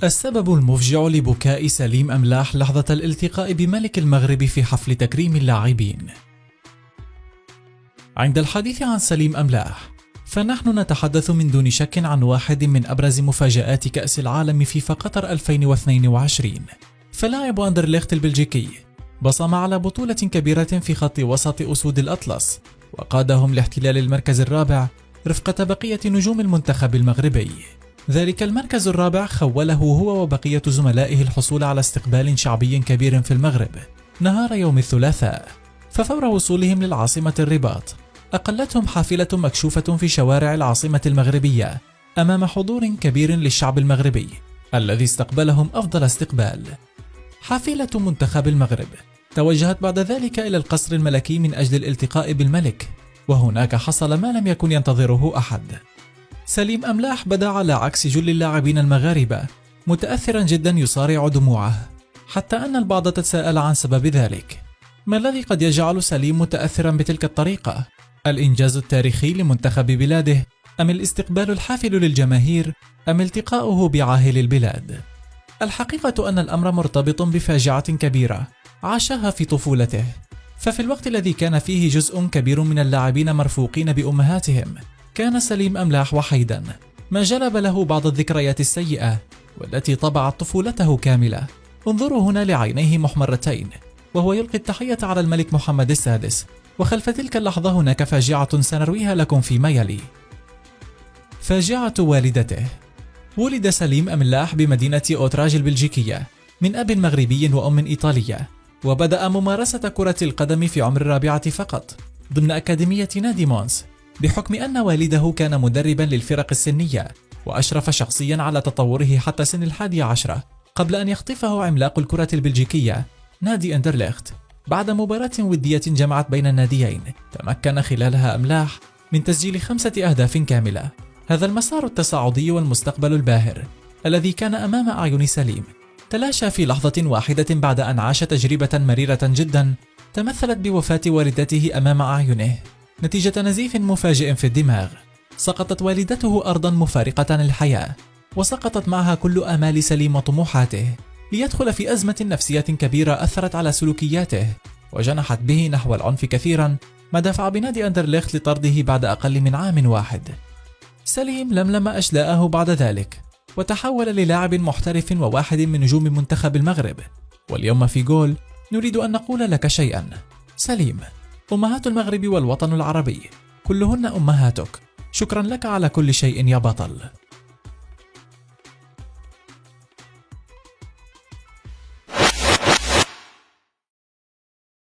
السبب المفجع لبكاء سليم أملاح لحظة الالتقاء بملك المغرب في حفل تكريم اللاعبين. عند الحديث عن سليم أملاح فنحن نتحدث من دون شك عن واحد من أبرز مفاجآت كأس العالم فيفا قطر 2022. فلاعب أندرليخت البلجيكي بصم على بطولة كبيرة في خط وسط أسود الأطلس، وقادهم لاحتلال المركز الرابع رفقة بقية نجوم المنتخب المغربي. ذلك المركز الرابع خوله هو وبقية زملائه الحصول على استقبال شعبي كبير في المغرب نهار يوم الثلاثاء. ففور وصولهم للعاصمة الرباط أقلتهم حافلة مكشوفة في شوارع العاصمة المغربية أمام حضور كبير للشعب المغربي الذي استقبلهم أفضل استقبال. حافلة منتخب المغرب توجهت بعد ذلك إلى القصر الملكي من أجل الالتقاء بالملك، وهناك حصل ما لم يكن ينتظره أحد. سليم أملاح بدا على عكس جل اللاعبين المغاربة متأثرا جدا يصارع دموعه، حتى أن البعض تساءل عن سبب ذلك. ما الذي قد يجعل سليم متأثرا بتلك الطريقة؟ الإنجاز التاريخي لمنتخب بلاده، أم الاستقبال الحافل للجماهير، أم التقاؤه بعاهل البلاد؟ الحقيقة أن الأمر مرتبط بفاجعة كبيرة عاشها في طفولته. ففي الوقت الذي كان فيه جزء كبير من اللاعبين مرفوقين بأمهاتهم، كان سليم أملاح وحيدا، ما جلب له بعض الذكريات السيئة والتي طبعت طفولته كاملة. انظروا هنا لعينيه محمرتين وهو يلقي التحية على الملك محمد السادس، وخلف تلك اللحظة هناك فاجعة سنرويها لكم فيما يلي. فاجعة والدته. ولد سليم أملاح بمدينة أوتراج البلجيكية من أب مغربي وأم إيطالية، وبدأ ممارسة كرة القدم في عمر الرابعة فقط ضمن أكاديمية نادي مونس، بحكم أن والده كان مدربا للفرق السنية وأشرف شخصيا على تطوره حتى سن 11 قبل أن يخطفه عملاق الكرة البلجيكية نادي أندرليخت. بعد مباراة ودية جمعت بين الناديين تمكن خلالها أملاح من تسجيل 5 أهداف كاملة. هذا المسار التصاعدي والمستقبل الباهر الذي كان أمام أعين سليم تلاشى في لحظة واحدة بعد أن عاش تجربة مريرة جدا تمثلت بوفاة والدته أمام أعينه نتيجة نزيف مفاجئ في الدماغ. سقطت والدته أرضا مفارقة للحياة، وسقطت معها كل آمال سليم وطموحاته، ليدخل في أزمة نفسية كبيرة أثرت على سلوكياته وجنحت به نحو العنف كثيرا، ما دفع بنادي أندرليخت لطرده بعد أقل من عام واحد. سليم لملم أشلاءه بعد ذلك وتحول للاعب محترف وواحد من نجوم منتخب المغرب. واليوم في جول نريد أن نقول لك شيئا. سليم، أمهات المغرب والوطن العربي كلهن أمهاتك. شكرا لك على كل شيء يا بطل.